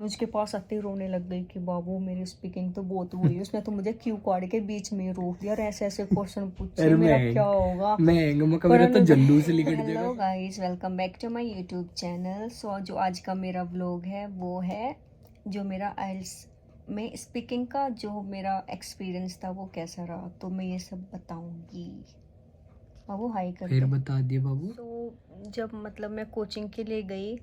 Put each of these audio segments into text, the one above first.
उसके पास आते ही रोने लग गई कि बाबू मेरी स्पीकिंग तो बहुत हुई है, उसने तो मुझे क्यू कार्ड के बीच में रोक दिया और ऐसे ऐसे क्वेश्चन पूछे, अरे मेरा क्या होगा। पर मेरा तो अनुज जल्लू से लिकट हेलो जाएगा। Guys, welcome back to my YouTube channel. So जो आज का मेरा व्लॉग है वो है जो मेरा आइल्स में स्पीकिंग का जो मेरा एक्सपीरियंस था वो कैसा रहा, तो मैं ये सब बताऊंगी। बाबू हाई कर फिर दे। बता दिए बाबू। तो जब मतलब मैं कोचिंग के लिए गई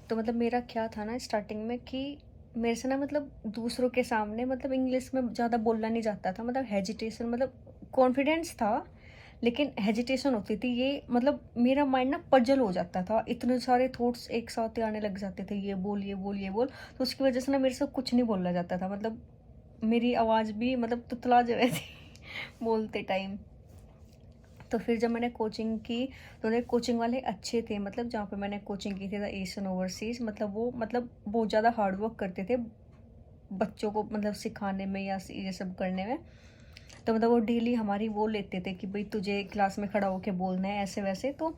तो मतलब मेरा क्या था ना स्टार्टिंग में कि मेरे से ना मतलब दूसरों के सामने मतलब इंग्लिश में ज़्यादा बोलना नहीं जाता था, मतलब हेजिटेशन, मतलब कॉन्फिडेंस था लेकिन हेजिटेशन होती थी। ये मतलब मेरा माइंड ना पजल हो जाता था, इतने सारे थॉट्स एक साथ ही आने लग जाते थे, ये बोल ये बोल ये बोल। तो उसकी वजह से ना मेरे से कुछ नहीं बोला जाता था, मतलब मेरी आवाज़ भी मतलब तुतला जो है थी बोलते टाइम। तो फिर जब मैंने कोचिंग की तो उन्हें कोचिंग वाले अच्छे थे, मतलब जहाँ पे मैंने कोचिंग की थी द एशियन ओवरसीज़, मतलब वो मतलब बहुत ज़्यादा हार्ड वर्क करते थे बच्चों को मतलब सिखाने में या ये सब करने में। तो मतलब वो डेली हमारी वो लेते थे कि भाई तुझे क्लास में खड़ा होकर बोलना है ऐसे वैसे। तो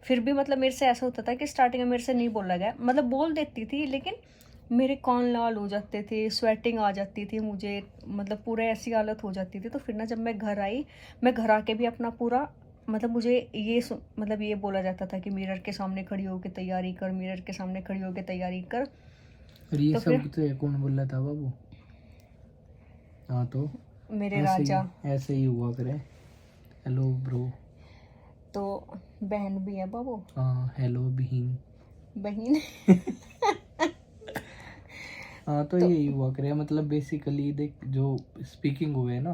फिर भी मतलब मेरे से ऐसा होता था कि स्टार्टिंग में मेरे से नहीं बोला गया, मतलब बोल देती थी लेकिन मेरे कान लाल हो जाते थे, स्वेटिंग आ जाती थी मुझे, मतलब पूरा ऐसी हालत हो जाती थी। तो फिर ना जब मैं घर आई, मैं घर आके भी अपना पूरा मतलब मुझे ये मतलब ये बोला जाता था कि मिरर के सामने खड़ी होकर तैयारी कर, मिरर के सामने खड़ी होकर तैयारी कर। और ये तो सब फिर तो कौन बोला था बाबू? हाँ तो मेरे राजा। ऐसे ही हुआ करे। Hello bro. तो बहन भी है बाबू, हाँ हेलो बहन। बहन हाँ तो तो यही हुआ करे, मतलब बेसिकली देख जो स्पीकिंग हुए है ना,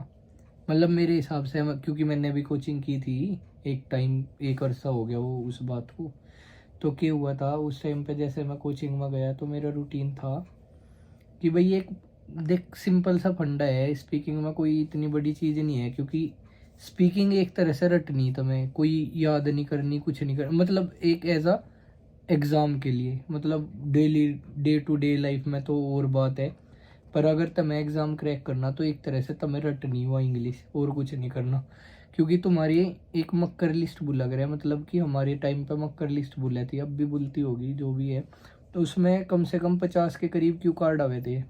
मतलब मेरे हिसाब से क्योंकि मैंने भी कोचिंग की थी एक टाइम, एक अरसा हो गया वो उस बात को। तो क्या हुआ था उस टाइम पे, जैसे मैं कोचिंग में गया तो मेरा रूटीन था कि भाई एक देख सिंपल सा फंडा है स्पीकिंग में, कोई इतनी बड़ी चीज़ नहीं है, क्योंकि स्पीकिंग एक तरह से रटनी, तुम्हें कोई याद नहीं करनी, कुछ नहीं कर, मतलब एक एज अ एग्ज़ाम के लिए, मतलब daily day to day life में तो और बात है, पर अगर तुम्हें एग्ज़ाम क्रैक करना तो एक तरह से तुम्हें रटनी हुआ इंग्लिश, और कुछ नहीं करना। क्योंकि तुम्हारी एक मक्कर लिस्ट बुला करे, मतलब कि हमारे टाइम पे मक्कर लिस्ट बुला थी, अब भी बुलती होगी जो भी है। तो उसमें कम से कम 50 के करीब क्यू कार्ड आए थे।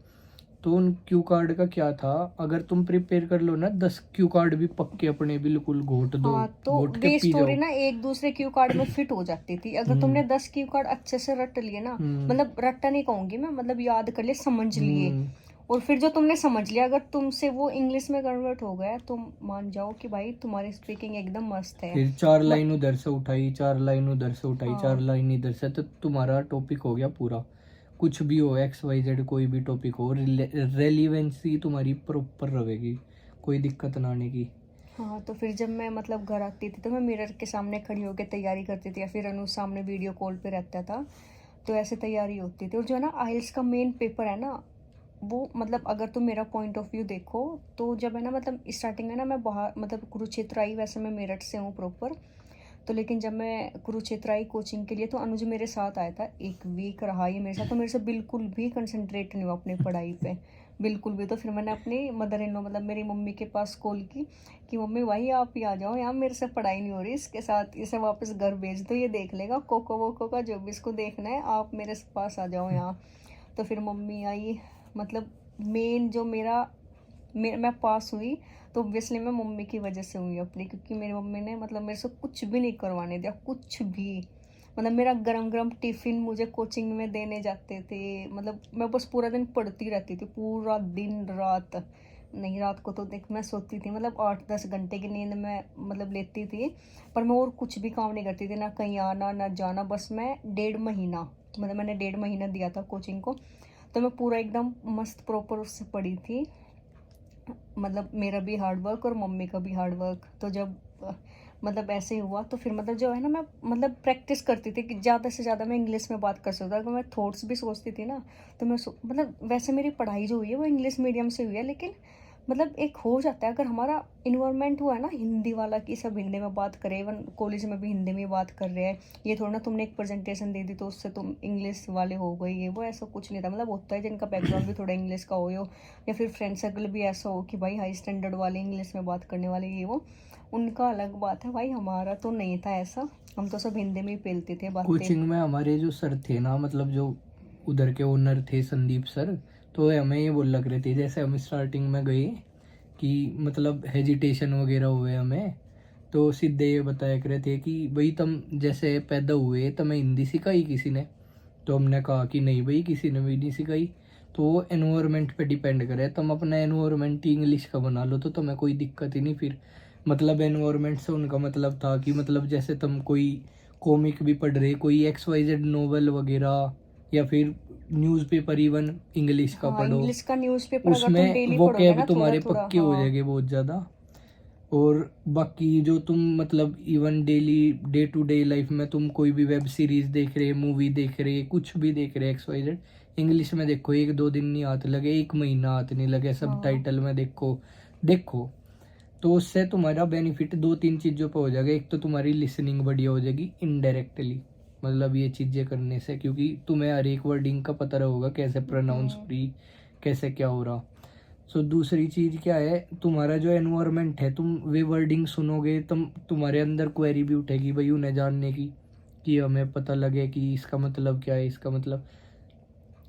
तो उन क्यू कार्ड का क्या था, अगर तुम प्रिपेयर कर लो ना 10 क्यू कार्ड भी पक्के अपने बिल्कुल घोट दो, हाँ, तो घोट के वे पी स्टोरी जाओ। ना एक दूसरे क्यू कार्ड में फिट हो जाती थी अगर हम्म। तुमने 10 क्यू कार्ड अच्छे से रट लिए ना, हम्म। मतलब रट्टा नहीं कहूंगी मैं, मतलब याद कर लिए, समझ लिए। हम्म। और फिर जो तुमने समझ लिया अगर तुमसे वो इंग्लिश में कन्वर्ट हो गया तो मान जाओ कि भाई तुम्हारी स्पीकिंग एकदम मस्त है। फिर 4 मत लाइन उधर से उठाई, 4 लाइन उधर से उठाई, 4 हाँ लाइन इधर से, तो तुम्हारा टॉपिक हो गया पूरा। कुछ भी हो, एक्स वाई जेड कोई भी टॉपिक हो, रेलिवेंसी तुम्हारी प्रॉपर रहेगी, कोई दिक्कत ना आने की। हाँ। तो फिर जब मैं मतलब घर आती थी तो मैं मिरर के सामने खड़ी होकर तैयारी करती थी, या फिर अनु सामने वीडियो कॉल पे रहता था, तो ऐसे तैयारी होती थी। और जो है ना आइल्स का मेन पेपर है ना, वो मतलब अगर तुम मेरा पॉइंट ऑफ व्यू देखो तो जब है ना मतलब स्टार्टिंग में ना मैं बाहर मतलब कुरुक्षेत्र आई, वैसे मैं मेरठ से हूँ प्रॉपर। तो लेकिन जब मैं कुरुक्षेत्र आई कोचिंग के लिए तो अनुज मेरे साथ आया था, एक वीक रहा ये मेरे साथ, तो मेरे से बिल्कुल भी कंसंट्रेट नहीं हुआ अपनी पढ़ाई पे, बिल्कुल भी। तो फिर मैंने अपनी मदर इन लॉ मतलब मेरी मम्मी के पास कॉल की कि मम्मी भाई आप ही आ जाओ यहाँ, मेरे से पढ़ाई नहीं हो रही, इसके साथ इसे वापस घर भेज दो, ये देख लेगा कोको वोको का जो भी इसको देखना है, आप मेरे पास आ जाओ यहाँ। तो फिर मम्मी आई, मतलब मेन जो मैं पास हुई तो ऑब्वियसली मैं मम्मी की वजह से हुई अपनी, क्योंकि मेरी मम्मी ने मतलब मेरे से कुछ भी नहीं करवाने दिया, कुछ भी। मतलब मेरा गरम गरम टिफ़िन मुझे कोचिंग में देने जाते थे, मतलब मैं बस पूरा दिन पढ़ती रहती थी, पूरा दिन रात। नहीं, रात को तो देख मैं सोती थी, मतलब 8-10 घंटे की नींद मैं मतलब लेती थी, पर मैं और कुछ भी काम नहीं करती थी, ना कहीं आना ना जाना। बस मैं 1.5 महीना, मतलब मैंने 1.5 महीना दिया था कोचिंग को, तो मैं पूरा एकदम मस्त प्रॉपर उससे पढ़ी थी, मतलब मेरा भी हार्ड वर्क और मम्मी का भी हार्ड वर्क। तो जब मतलब ऐसे ही हुआ तो फिर मतलब जो है ना मैं मतलब प्रैक्टिस करती थी कि ज़्यादा से ज़्यादा मैं इंग्लिश में बात कर सकता, अगर मैं थॉट्स भी सोचती थी ना तो मैं मतलब वैसे मेरी पढ़ाई जो हुई है वो इंग्लिश मीडियम से हुई है, लेकिन मतलब एक हो जाता है अगर हमारा इन्वायरमेंट हुआ है ना हिंदी वाला कि सब हिंदी में बात करें, इवन कॉलेज में भी हिंदी में बात कर रहे हैं, ये थोड़ा ना तुमने एक प्रेजेंटेशन दे दी तो उससे तुम इंग्लिश वाले हो गए, ये वो ऐसा कुछ नहीं था। मतलब होता है जिनका बैकग्राउंड भी थोड़ा इंग्लिश का हो, या फिर फ्रेंड सर्कल भी ऐसा हो कि भाई हाई स्टैंडर्ड वाले इंग्लिश में बात करने वाले, ये वो उनका अलग बात है भाई, हमारा तो नहीं था ऐसा, हम तो सब हिंदी में ही पेलते थे बातें। कोचिंग में हमारे जो सर थे ना, मतलब जो उधर के ओनर थे संदीप सर, तो हमें ये बोल लग रहे थे जैसे हम स्टार्टिंग में गए कि मतलब हेजिटेशन वगैरह हुए हमें, तो सीधे ये बताया करे थे कि भाई तुम जैसे पैदा हुए तुम्हें हिंदी सिखाई किसी ने? तो हमने कहा कि नहीं भाई किसी ने भी नहीं सिखाई। तो वो एनवायरनमेंट पे डिपेंड करे, तुम अपना एनवायरनमेंट इंग्लिश का बना लो तो तुम्हें कोई दिक्कत ही नहीं फिर। मतलब एनवायरनमेंट से उनका मतलब था कि मतलब जैसे तुम कोई कॉमिक भी पढ़ रहे, कोई XYZ नोवेल वगैरह, या फिर न्यूज़पेपर इवन इंग्लिश का हाँ, पढ़ो, इंग्लिश का न्यूज़पेपर अगर तुम उसमें डेली वो पढ़ोगे कैब ना तुम्हारे थोड़ा थोड़ा, पक्के हो हाँ। जाएंगे बहुत ज़्यादा। और बाकी जो तुम मतलब even daily day to day life में तुम कोई भी वेब सीरीज देख रहे, मूवी देख रहे, कुछ भी देख रहे XYZ, इंग्लिश में देखो 1-2 दिन नहीं हाथ लगे, 1 महीना हाथ नहीं लगे, सब हाँ। टाइटल में देखो देखो। तो उससे तुम्हारा बेनिफिट 2-3 चीज़ों पे हो जाएगा। एक तो तुम्हारी लिसनिंग बढ़िया हो जाएगी इनडायरेक्टली, मतलब ये चीज़ें करने से, क्योंकि तुम्हें हर एक वर्डिंग का पता होगा कैसे प्रोनाउंस हो रही, कैसे क्या हो रहा। सो दूसरी चीज़ क्या है, तुम्हारा जो एनवायरनमेंट है, तुम वे वर्डिंग सुनोगे, तुम्हारे अंदर क्वेरी भी उठेगी भाई उन्हें जानने की, कि हमें पता लगे कि इसका मतलब क्या है, इसका मतलब।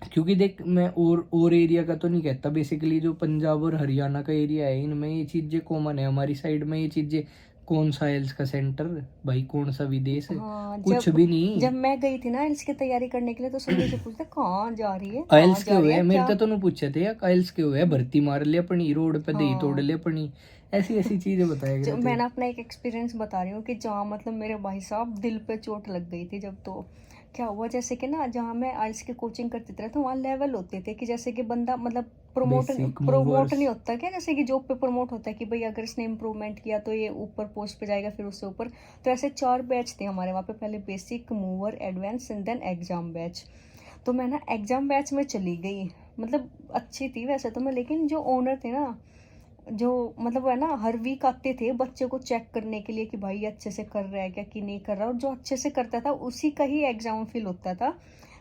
क्योंकि देख मैं और एरिया का तो नहीं कहता, बेसिकली जो पंजाब और हरियाणा का एरिया है इनमें ये चीज़ें कॉमन है। हमारी साइड में ये चीज़ें, कौन सा आइल्स का सेंटर भाई, कौन सा विदेश, हाँ, कुछ जब भी नहीं। जब मैं गई थी ना आइल्स की तैयारी करने के लिए, तो सब मुझे पूछते कहाँ जा रही है, कहाँ आइल्स के जा रही हुए है मेरे क्या। तो तनु पूछे थे यार, आइल्स के हुए भर्ती मार ले अपनी, रोड पे दही तोड़ हाँ, ले अपनी, ऐसी ऐसी चीजें बताया जो गए थे। मैं ना अपना एक एक्सपीरियंस बता रही हूँ कि जहाँ मतलब मेरे भाई साहब दिल पे चोट लग गई थी जब। तो क्या हुआ, जैसे कि ना जहाँ मैं आइल्स की कोचिंग करती थी तो वहाँ लेवल होते थे कि जैसे कि बंदा मतलब प्रमोट बेसिक प्रमोट मूवर्स। नहीं होता क्या, जैसे कि जॉब पे प्रमोट होता है कि भाई अगर इसने इम्प्रूवमेंट किया तो ये ऊपर पोस्ट पे जाएगा, फिर उससे ऊपर। तो ऐसे 4 बैच थे हमारे वहाँ पे, पहले basic, mover, advance and then exam batch. तो मैं ना एग्जाम बैच में चली गई, मतलब अच्छी थी वैसे तो मैं, लेकिन जो ओनर थे ना, जो मतलब वो है ना, हर वीक आते थे बच्चे को चेक करने के लिए कि भाई अच्छे से कर रहा है क्या कि नहीं कर रहा, और जो अच्छे से करता था उसी का ही एग्जाम फिल होता था,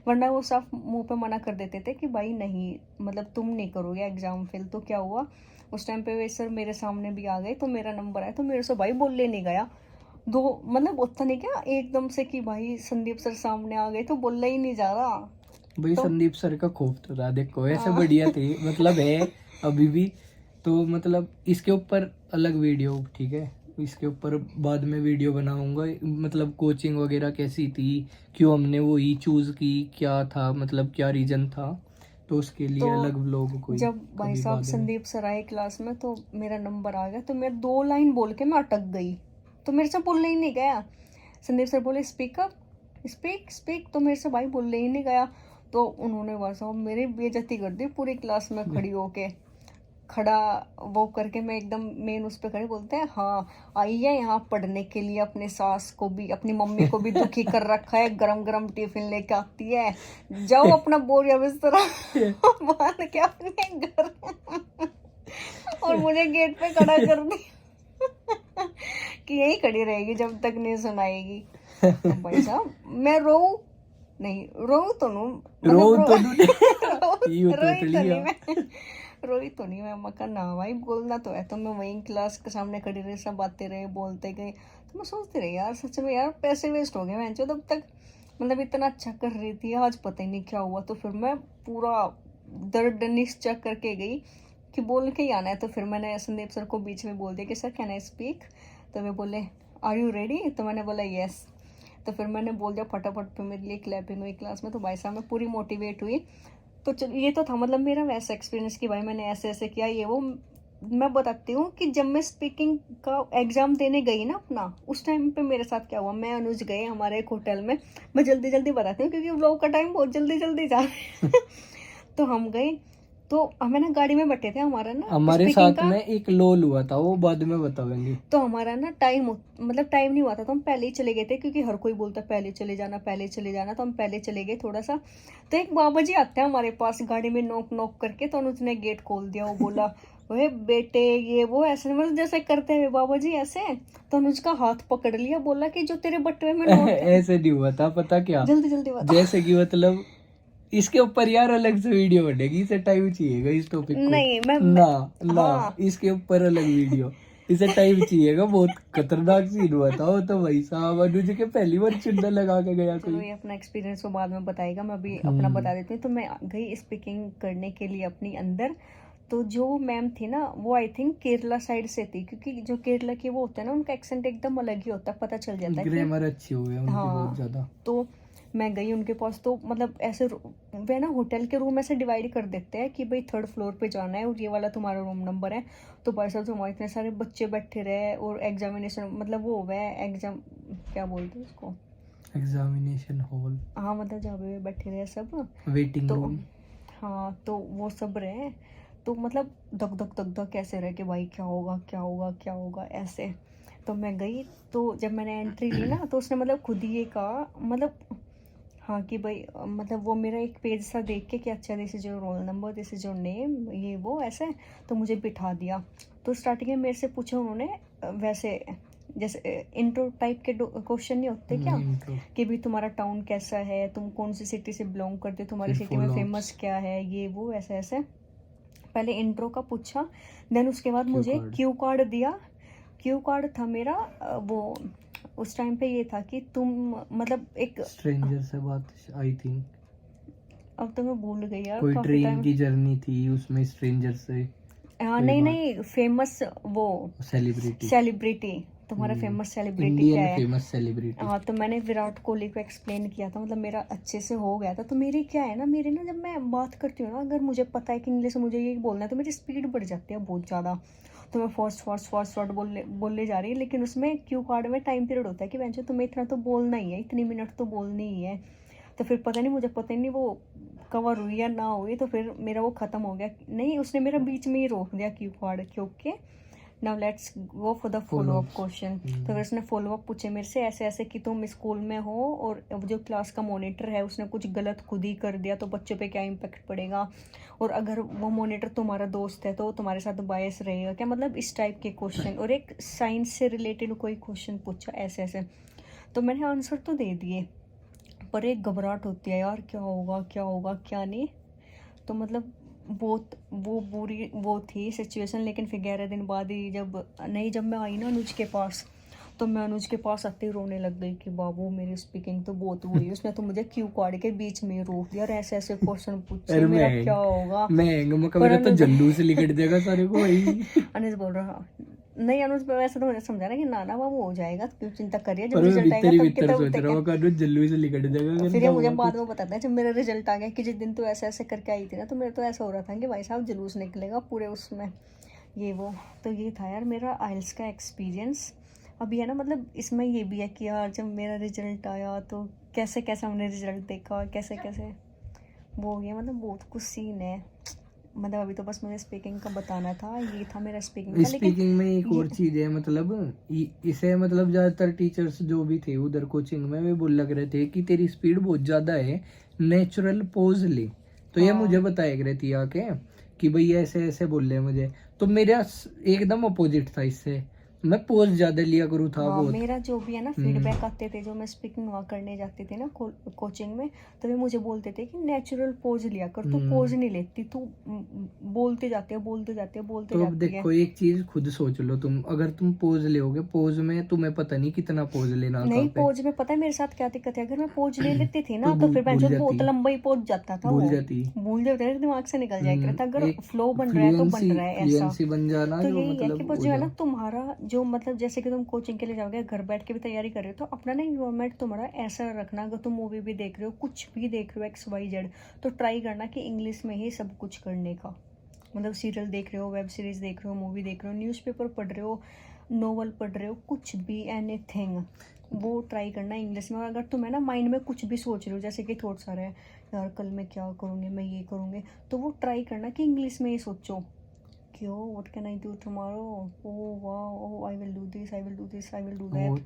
वरना वो साफ मुंह पे मना कर देते थे कि भाई नहीं, मतलब तुम नहीं करोगे एग्जाम फिल। तो क्या हुआ, उस टाइम पे वे सर मेरे सामने भी आ गए, तो मेरा नंबर आया तो मेरे से भाई बोलने नहीं गया। दो मतलब होता नहीं क्या एकदम से कि भाई संदीप सर सामने आ गए तो बोलना ही नहीं जा रहा। भाई तो संदीप सर का खौफ तो था, देखो ऐसे हाँ। बढ़िया थे, मतलब है अभी भी। तो मतलब इसके ऊपर अलग वीडियो, ठीक है, इसके ऊपर बाद में वीडियो बनाऊंगा, मतलब कोचिंग वगैरह कैसी थी, क्यों हमने वो ही चूज की, क्या था मतलब क्या रीजन था, तो उसके लिए तो अलग व्लॉग कोई जब भाई कभी साहब बाद में। संदीप सर आए क्लास में तो मेरा नंबर आ गया, तो मैं 2 लाइन बोल के मैं अटक गई, तो मेरे से बोलने ही नहीं गया। संदीप सर बोले स्पीक अप, स्पीक स्पीक, तो मेरे से भाई बोलने ही नहीं गया। तो उन्होंने भाई साहब मेरी बेइज्जती कर दी पूरी क्लास में, खड़ी होके खड़ा वो करके, मैं एकदम मेन उस पे खड़े, बोलते हैं हाँ आई है यहाँ पढ़ने के लिए, अपने सास को भी अपनी मम्मी को भी दुखी कर रखा है, गरम गरम टिफिन लेके आती है, जाओ अपना बोरिया बिस्तरा बांध के अपने घर और मुझे गेट पे खड़ा कर दिया कि यही खड़ी रहेगी जब तक नहीं सुनाएगी। तो भाई साहब मैं रो नहीं, रो तो नू रो मतलब तो यू तो रोई तो नहीं लिया। मैं, रोई तो नहीं मैं कहा ना भाई बोलना तो है। तो मैं वहीं क्लास के सामने खड़ी रही, सब बातें रहे, बोलते गए। तो मैं सोचती रही यार सच में यार पैसे वेस्ट हो गए मैं जो तब तक मतलब इतना अच्छा कर रही थी, आज पता ही नहीं क्या हुआ। तो फिर मैं पूरा दर्द चेक करके गई कि बोल के ही आना है। तो फिर मैंने संदीप सर को बीच में बोल दिया कि सर कैन आई स्पीक। तो वे बोले आर यू रेडी, तो मैंने बोला यस। तो फिर मैंने बोल दिया फटाफट, फिर मेरे लिए क्लैपिंग हुई क्लास में। तो भाई साहब मैं पूरी मोटिवेट हुई। तो ये तो था मतलब मेरा वैसा एक्सपीरियंस कि भाई मैंने ऐसे ऐसे किया ये वो। मैं बताती हूँ कि जब मैं स्पीकिंग का एग्जाम देने गई ना अपना, उस टाइम पे मेरे साथ क्या हुआ, मैं अनुज गए हमारे एक होटल में। मैं जल्दी जल्दी बताती हूँ क्योंकि व्लॉग का टाइम बहुत जल्दी जल्दी जा रहा है तो हम गए, तो हमें ना गाड़ी में बैठे थे, हमारा ना हमारे स्पीकिंग साथ का। में एक लोल हुआ था, वो बाद में बताएंगे। तो हमारा ना मतलब टाइम नहीं हुआ था, तो हम पहले ही चले गए थे क्योंकि हर कोई बोलता है पहले चले जाना पहले चले जाना। तो हम पहले चले गए थोड़ा सा। तो एक बाबा जी आते हैं हमारे पास गाड़ी में नॉक नॉक करके, तो उसने गेट खोल दिया। वो बोला वे बेटे ये वो ऐसे मतलब जैसे करते हुए बाबा जी ऐसे। तो अनुज का हाथ पकड़ लिया, बोला कि जो तेरे बटुए में नोट ऐसे नहीं हुआ था, पता क्या, जल्दी जल्दी बता। जैसे कि मतलब इसके ऊपर यार अलग से वीडियो बनेगी, इसे टाइम चाहिएगा इस टॉपिक को। नहीं मैं ना ना हाँ इसके ऊपर अलग वीडियो। इसे टाइम चाहिएगा, बहुत खतरनाक सीन हुआ था वो तो भाई साहब, अनुज के पहली बार चुन्ना लगा के गया चलो कोई। ये अपना एक्सपीरियंस वो बाद में बताएगा, मैं अभी अपना हम्म। बता देती हूँ। तो मैं गई स्पीकिंग करने के लिए अपनी अंदर। तो जो मैम थी ना वो आई थिंक केरला साइड से थी, क्योंकि जो केरला के वो होते हैं ना उनका एक्सेंट एकदम अलग ही होता है, पता चल जाता है कि ग्रामर अच्छी हुई है उनकी बहुत हाँ। ज्यादा। तो मैं गई उनके पास, तो मतलब ऐसे वे ना होटल के रूम ऐसे डिवाइड कर देते हैं कि भाई 3rd फ्लोर पे जाना है और ये वाला तुम्हारा रूम नंबर है। तो भाई साहब तुम्हारे इतने सारे बच्चे बैठे रहे और एग्जामिनेशन मतलब वो हुआ है एग्जाम, क्या बोलते हैं उसको, एग्जामिनेशन हॉल, हाँ मतलब जहाँ पे बैठे रहे सब। वेटिंग तो रूम। हाँ तो वो सब रहे। तो मतलब धक धक धक धक कैसे रहे कि भाई क्या होगा क्या होगा क्या होगा ऐसे। तो मैं गई, तो जब मैंने एंट्री ली ना तो उसने मतलब खुद ही ये कहा मतलब हाँ कि भाई मतलब वो मेरा एक पेज सा देख के कि अच्छा this is your roll number, this is your name, ये वो ऐसे। तो मुझे बिठा दिया। तो स्टार्टिंग में मेरे से पूछा उन्होंने वैसे जैसे इंट्रो टाइप के क्वेश्चन नहीं होते क्या, इंट्रो। कि भी तुम्हारा टाउन कैसा है, तुम कौन सी सिटी से बिलोंग करते हो, तुम्हारी फिर सिटी में फॉलो फेमस क्या है, ये वो ऐसे ऐसे। पहले इंट्रो का पूछा, देन उसके बाद क्यू मुझे कार्ड। क्यू कार्ड दिया। क्यू कार्ड था मेरा वो उस टाइम पे ये था कि तुम मतलब एक, स्ट्रेंजर से बात आई थिंक, अब तो मैं भूल गई यार कोई काफी ट्रेन टाइम। की जर्नी थी उसमें स्ट्रेंजर से हाँ कोई नहीं बात, नहीं फेमस वो सेलिब्रिटी। सेलिब्रिटी, तुम्हारा फेमस सेलिब्रिटी क्या इंडियन है। Famous celebrity. हाँ तो मैंने विराट कोहली को एक्सप्लेन किया था, मतलब मेरा अच्छे से हो गया था। तो मेरी क्या है ना, मेरी ना जब मैं बात करती हूँ ना, अगर मुझे पता है कि इंग्लिश में मुझे ये बोलना है तो मेरी स्पीड बढ़ जाती है बहुत ज़्यादा। तो मैं फास्ट फास्ट फास्ट फास्ट बोलने जा रही है, लेकिन उसमें क्यू कार्ड में टाइम पीरियड होता है कि बेंचो तुम्हें इतना तो बोलना ही है, इतनी मिनट तो बोलनी ही है। तो फिर पता नहीं मुझे पता ही नहीं वो कवर हुई या ना हुई, तो फिर मेरा वो ख़त्म हो गया। नहीं उसने मेरा बीच में ही रोक दिया क्यू कार्ड के, okay now let's go for the follow up question. तो फिर उसने फॉलो अप पूछे मेरे से ऐसे ऐसे कि तुम स्कूल में हो और जो क्लास का मॉनिटर है उसने कुछ गलत खुद ही कर दिया तो बच्चों पे क्या इम्पेक्ट पड़ेगा, और अगर वो मॉनिटर तुम्हारा दोस्त है तो वो तुम्हारे साथ बायस रहेगा क्या, मतलब इस टाइप के क्वेश्चन। और एक साइंस से रिलेटेड कोई क्वेश्चन पूछा ऐसे ऐसे। तो मैंने आंसर तो दे दिए, पर एक घबराहट होती है यार क्या होगा क्या होगा क्या नहीं। तो मतलब बहुत वो बुरी वो थी सिचुएशन। लेकिन फिर 11 दिन बाद ही जब मैं आई ना अनुज के पास, तो मैं अनुज के पास आते ही रोने लग गई कि बाबू मेरी स्पीकिंग तो बहुत हुई, उसने तो मुझे क्यू कार्ड के बीच में रोक दिया और ऐसे ऐसे क्वेश्चन पूछे अरे मेरा क्या होगा। मैं पर मेरा तो अनुज जल्लू से लिखट देगा सारे को भाई। अनुज बोल रहा नहीं, अनुज वैसे तो मुझे समझा ना कि ना बाबू हो जाएगा, क्यों चिंता करिए, जब पर मैं रिजल्ट आएगा भीतर तब भीतर कितना सोच रहा हूँ कि जल्लू से लिखट देगा अगर फिर क्या ये मुझे हुआ बाद कुछ। में बताता है जब मेरा रिजल्ट आ गया कि जिस दिन तो ऐसे ऐसे करके आई थी ना, तो मेरा तो ऐसा हो रहा था कि भाई साहब जुलूस निकलेगा पूरे उसमें ये वो। तो ये था यार मेरा आइल्स का एक्सपीरियंस। अब ये है ना मतलब इसमें ये भी है कि यार जब मेरा रिजल्ट आया तो कैसे कैसे हमने रिजल्ट देखा, कैसे कैसे वो हो गया, मतलब बहुत कुछ सीन है। मतलब अभी तो बस मुझे स्पीकिंग का बताना था, ये था मेरा स्पीकिंग का। लेकिन स्पीकिंग में एक ये और चीज है, मतलब इसे मतलब ज्यादातर टीचर्स जो भी थे उधर कोचिंग में वे बोल लग रहे थे कि तेरी स्पीड बहुत ज्यादा है, नेचुरल पोज ले। तो ये मुझे हाँ बताया रही थी आके कि भाई ऐसे ऐसे बोल रहे मुझे, तो मेरा एकदम अपोजिट था इससे, मैं पोज ज्यादा लिया करूँ था हाँ बहुत। मेरा जो भी है ना फीडबैक आते थे जो मैं स्पीकिंग वहाँ करने जाती थी ना कोचिंग में, तो वे मुझे बोलते थे कि नेचुरल पोज लिया कर, तू पोज नहीं लेती, तू बोलते जाती है बोलते जाती है बोलते तो अब जाती है। देखो एक चीज खुद सोच लो तुम, अगर तुम पोज लोगे, पोज में तुम्हें पता नहीं कितना पोज लेना कहाँ नहीं पे। पोज में पता है मेरे साथ क्या दिक्कत है, अगर मैं पोज ले लेती थी तो ना तो फिर मैं भूल जो जाती, बहुत लंबा ही पोज जाता था, भूल वो जाती। भूल जाते थे, दिमाग से निकल जाया करता था। अगर एक फ्लो बन रहा है तो बन फ्लुएंसी रहा है ऐसा। फ्लुएंसी बन जाना तो जो यही है कि मतलब बस हो जो है ना जा। तुम्हारा जो मतलब जैसे कि तुम कोचिंग के लिए जाओगे, घर बैठ के भी तैयारी कर रहे हो, तो अपना ना इन्वायरमेंट तुम्हारा ऐसा रखना। अगर तुम मूवी भी देख रहे हो, कुछ भी देख रहे हो XYZ, तो ट्राई करना कि इंग्लिश में ही सब कुछ करने का। मतलब सीरियल देख रहे हो, वेब सीरीज देख रहे हो, मूवी देख रहे हो, न्यूज़पेपर पढ़ रहे हो, नोवेल पढ़ रहे हो, कुछ भी एनीथिंग वो ट्राई करना इंग्लिश में। और अगर तुम्हें ना माइंड में कुछ भी सोच रहे हो, जैसे कि थॉट्स आ रहे हैं यार कल मैं क्या करूँगी, मैं ये करूँगी, तो वो ट्राई करना कि इंग्लिश में ही सोचो। क्यों what can I do tomorrow, oh वाह, oh I will do this, I will do this, I will do that,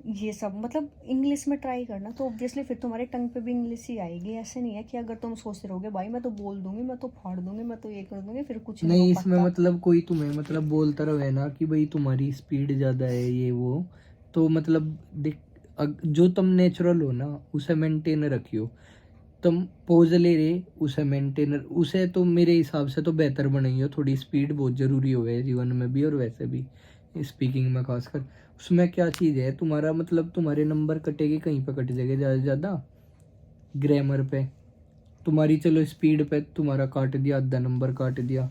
ये सब मतलब इंग्लिश में ट्राई करना। तो ऑब्वियसली फिर तुम्हारे टंग पे भी इंग्लिश ही आएगी। ऐसे नहीं है कि अगर तुम सोचते रहोगे भाई मैं तो बोल दूंगी, मैं तो फाड़ दूंगी, मैं तो ये कर दूंगी, फिर कुछ नहीं हो नहीं इसमें पाता। मतलब कोई तुम्हें मतलब बोलता रहे ना कि भाई तुम्हारी स्पीड ज्यादा है ये वो, तो मतलब देख जो तुम नेचुरल हो ना उसे मेंटेन रखियो। तुम पोज ले रहे उसे मेंटेनर उसे तो मेरे हिसाब से तो बेहतर बनाई हो, थोड़ी स्पीड बहुत ज़रूरी हो है जीवन में भी और वैसे भी स्पीकिंग में खासकर। उसमें क्या चीज़ है तुम्हारा मतलब तुम्हारे नंबर कटेगी कहीं पे कट जाएगा ज़्यादा से ज़्यादा ग्रामर पे, तुम्हारी चलो स्पीड पे तुम्हारा काट दिया, आधा नंबर काट दिया,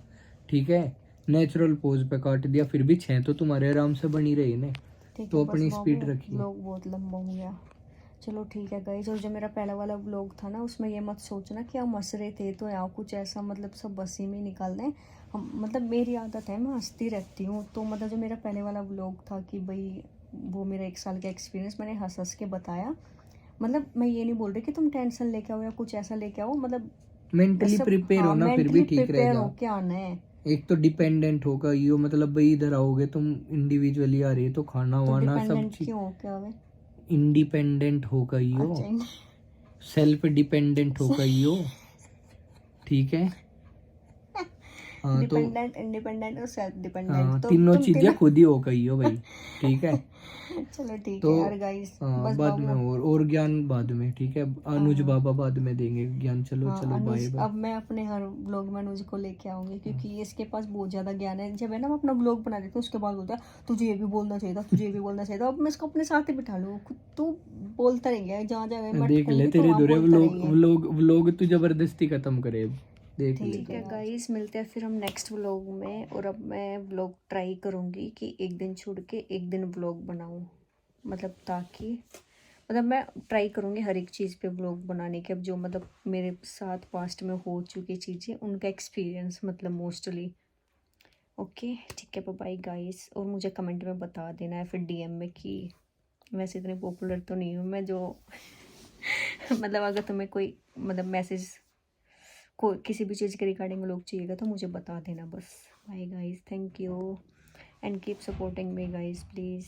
ठीक है, नेचुरल पोज पे काट दिया, फिर भी 6 तो तुम्हारे आराम से बनी रही ने। ठीक तो है, बस अपनी बाबू स्पीड रखिए। व्लॉग बहुत लंबा हो गया। चलो ठीक है गाइज, और जो मेरा पहला वाला व्लॉग था ना उसमें ये मत सोचना कि हम हंस रहे थे तो यहाँ कुछ ऐसा मतलब सब हंसी में निकाल दें हम, मतलब मेरी आदत है मैं हंसती रहती हूँ। तो मतलब जो मेरा पहले वाला व्लॉग था कि भाई वो मेरा 1 साल का एक्सपीरियंस मैंने हंस हंस के बताया। मतलब मैं ये नहीं बोल रही कि तुम टेंशन लेके आओ या कुछ ऐसा लेके आओ, मतलब मेंटली सब प्रिपेयर हाँ होना फिर भी मेंटली ठीक प्रिपेयर रहेगा। होके आना है। एक तो डिपेंडेंट होगा यो मतलब भाई इधर आओगे तुम इंडिविजुअली आ रही है तो खाना तो वाना सब डिपेंडेंट चीज क्यों हो क्या हवे? इंडिपेंडेंट होगा यो, अच्छा सेल्फ डिपेंडेंट होगा यो, ठीक है। हाँ तो डिपेंडेंट, इंडिपेंडेंट और सेल्फ डिपेंडेंट, हाँ तो तीनों तुम चीजें तीनों खुद ही हो गई हो भाई, ठीक है। चलो ठीक तो है यार गाइस, बस बाद में बाबू। और ज्ञान बाद में, ठीक है, अनुज हाँ बाबा बाद में देंगे ज्ञान। चलो हाँ चलो बाय अनुज, बाय। अब मैं अपने हर ब्लॉग में अनुज को लेके आऊंगी क्योंकि इसके पास बहुत ज़्यादा ज्ञान है। जब है ना मैं अपना ब्लॉग बना देती हूँ उसके बाद बोलता है तुझे ये भी बोलना चाहिए था, तुझे ये भी बोलना चाहिए था। अब मैं इसको अपने साथ ही बिठा लूँ, खुद तू बोलता रहेंगे जहाँ जहाँ मैं देख ले अटकूंगी तो तेरे वहाँ दूर बोलता व्लोग रहेंगे। व्लोग व्लोग तू जबरदस्ती खत्म करे अब, देख ले ठीक तू। है गाइस, मिलते हैं फिर हम नेक्स्ट व्लॉग में। और अब मैं व्लॉग ट्राई करूँगी कि एक दिन छोड़ के एक दिन व्लॉग बनाऊँ, मतलब ताकि मतलब मैं ट्राई करूँगी हर एक चीज़ पे व्लॉग बनाने के। अब जो मतलब मेरे साथ पास्ट में हो चुकी चीज़ें उनका एक्सपीरियंस मतलब मोस्टली। ओके ठीक है, बाय गाइस। और मुझे कमेंट में बता देना है फिर डीएम में कि वैसे इतनी पॉपुलर तो नहीं हूँ मैं जो मतलब अगर तुम्हें कोई मतलब मैसेज को किसी भी चीज़ के रिगार्डिंग लोग चाहिएगा तो मुझे बता देना बस। Bye guys, thank you and keep supporting me guys please.